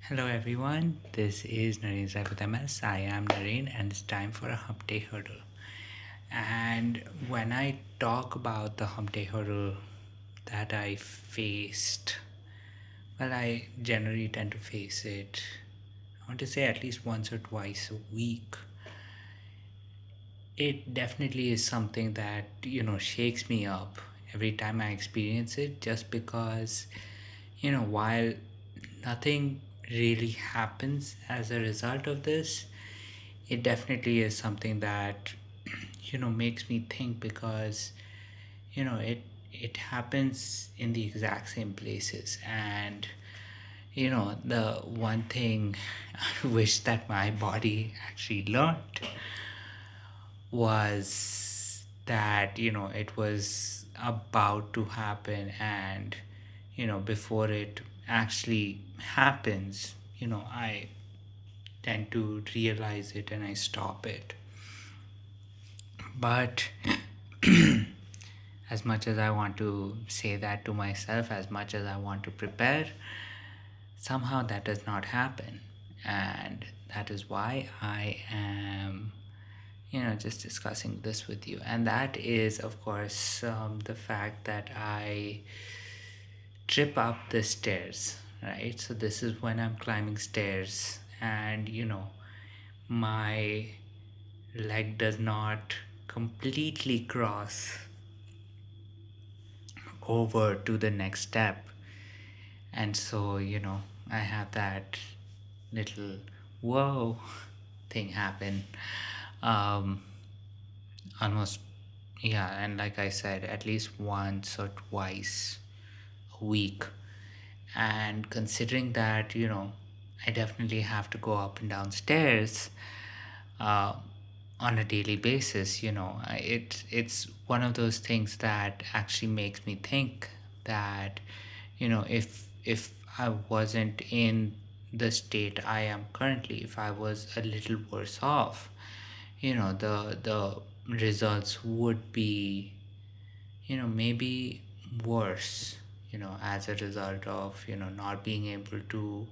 Hello everyone, this is Nareen with MS. I am Nareen and it's time for a Hump Day Hurdle. And when I talk about the Hump Day Hurdle that I faced, well, I generally tend to face it, I want to say at least once or twice a week. It definitely is something that, shakes me up every time I experience it just because, while nothing really happens as a result of this, it definitely is something that makes me think because it happens in the exact same places. And the one thing I wish that my body actually learned was that it was about to happen, and before it actually happens, I tend to realize it and I stop it. But as much as I want to say that to myself, as much as I want to prepare, somehow that does not happen. And that is why I am, just discussing this with you. And that is, of course, the fact that I trip up the stairs, right? So this is when I'm climbing stairs and, my leg does not completely cross over to the next step. And so, I have that little whoa thing happen. Um, almost, yeah, and like I said, at least once or twice a week. And considering that, I definitely have to go up and down stairs uh, on a daily basis, it's one of those things that actually makes me think that, if I wasn't in the state I am currently, if I was a little worse off, the results would be, maybe worse, as a result of, not being able to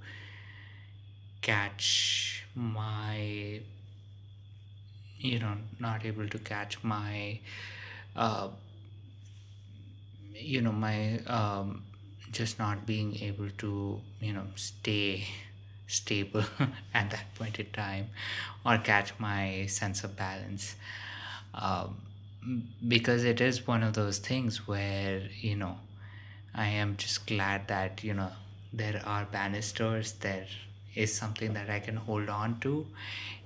catch my, not able to catch my, uh, my, just not being able to, stay stable at that point in time, or catch my sense of balance. um, because it is one of those things where, I am just glad that, there are banisters, there is something that I can hold on to,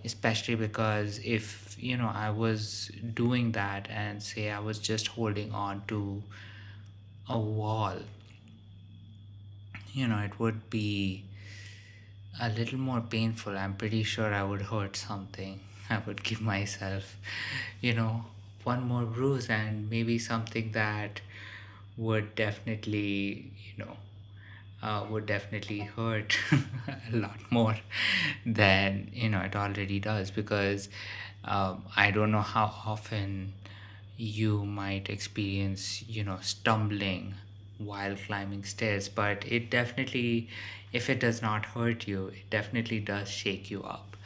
especially because if, I was doing that and say I was just holding on to a wall, it would be a little more painful. I'm pretty sure I would hurt something. I would give myself, you know, one more bruise, and maybe something that would definitely, would definitely hurt a lot more than, it already does. Because I don't know how often you might experience, stumbling while climbing stairs, but it definitely, if it does not hurt you, it definitely does shake you up.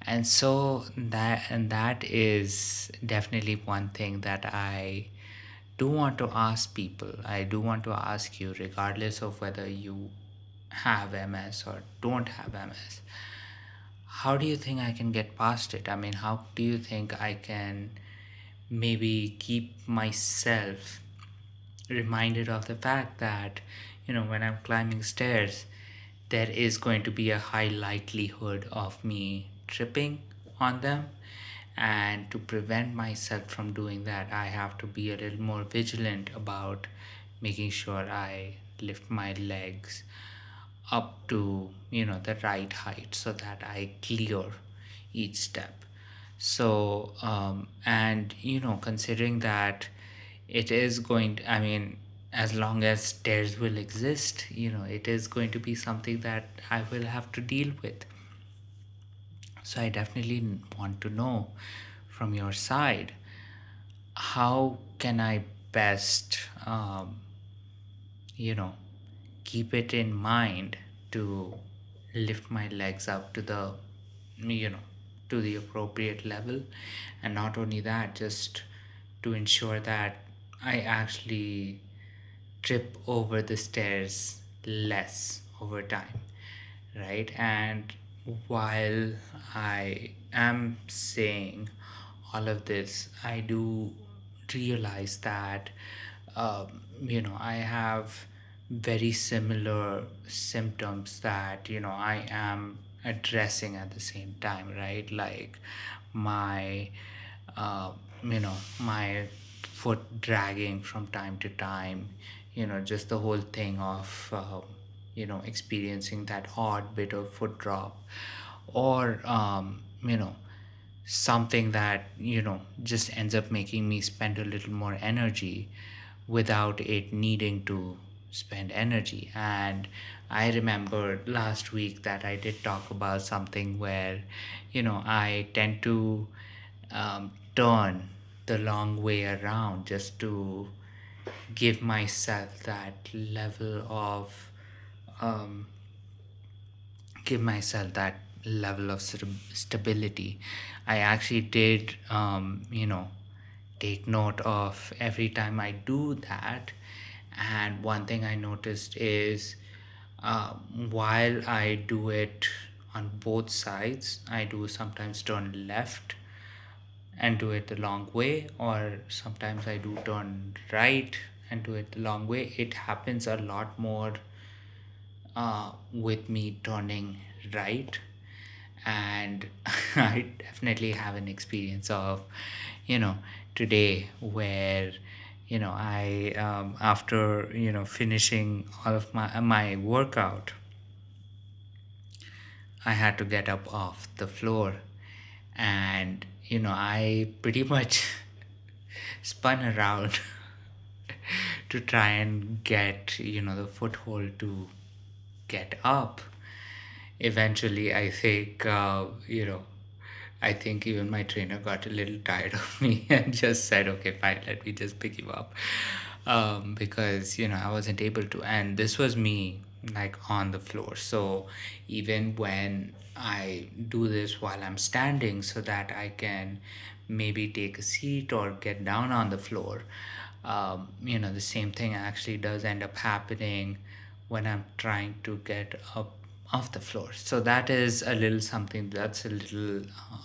And that is definitely one thing that I do want to ask people. I do want to ask you, regardless of whether you have MS or don't have MS, how do you think I can get past it? I mean, how do you think I can maybe keep myself reminded of the fact that, when I'm climbing stairs, there is going to be a high likelihood of me tripping on them. And to prevent myself from doing that, I have to be a little more vigilant about making sure I lift my legs up to, the right height so that I clear each step. So and considering that it is going to, I mean, as long as stairs will exist, it is going to be something that I will have to deal with. So I definitely want to know from your side, how can I best, you know keep it in mind to lift my legs up to the, you know, to the appropriate level. And not only that, just to ensure that I actually trip over the stairs less over time, right? And while I am saying all of this, I do realize that, I have very similar symptoms that, I am addressing at the same time, right? Like my, uh, my foot dragging from time to time, just the whole thing of, experiencing that odd bit of foot drop, or, something that, just ends up making me spend a little more energy without it needing to spend energy. And I remember last week that I did talk about something where, I tend to, turn the long way around just to give myself that level of, um, stability. I actually did, take note of every time I do that. And one thing I noticed is, while I do it on both sides, I do sometimes turn left and do it the long way, or sometimes I do turn right and do it the long way. It happens a lot more with me turning right. And I definitely have an experience of, you know today, where, I, after, finishing all of my workout, I had to get up off the floor. And, I pretty much spun around to try and get, the foothold to get up. Eventually, I think even my trainer got a little tired of me and just said, okay, fine, let me just pick you up. Because, I wasn't able to. And this was me, like, on the floor. So even when I do this while I'm standing, so that I can maybe take a seat or get down on the floor, the same thing actually does end up happening when I'm trying to get up off the floor. So that is a little something, that's a little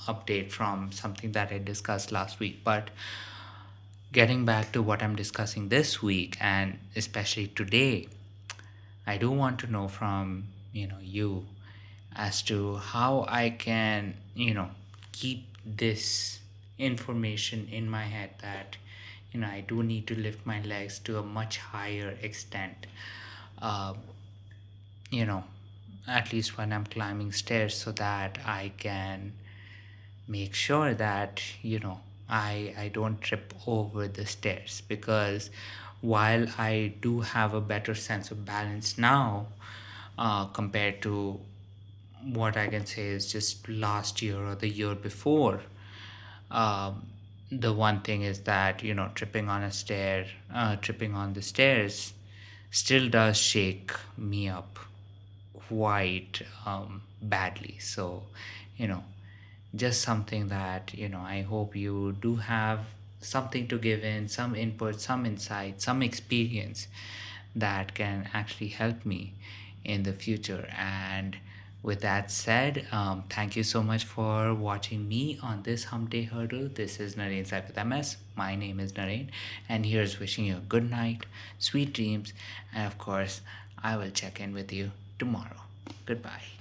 update from something that I discussed last week. But getting back to what I'm discussing this week, and especially today, I do want to know from, you, as to how I can, keep this information in my head that, I do need to lift my legs to a much higher extent. Uh, you know, at least when I'm climbing stairs, so that I can make sure that, I don't trip over the stairs. Because while I do have a better sense of balance now, compared to what I can say is just last year or the year before, um, the one thing is that, tripping on the stairs still does shake me up quite, badly. So, you know, just something that, I hope you do have something to give in, some input, some insight, some experience that can actually help me in the future. And with that said, thank you so much for watching me on this Hump Day Hurdle. This is Naren Sai with MS. My name is Naren, and here's wishing you a good night, sweet dreams, and of course, I will check in with you tomorrow. Goodbye.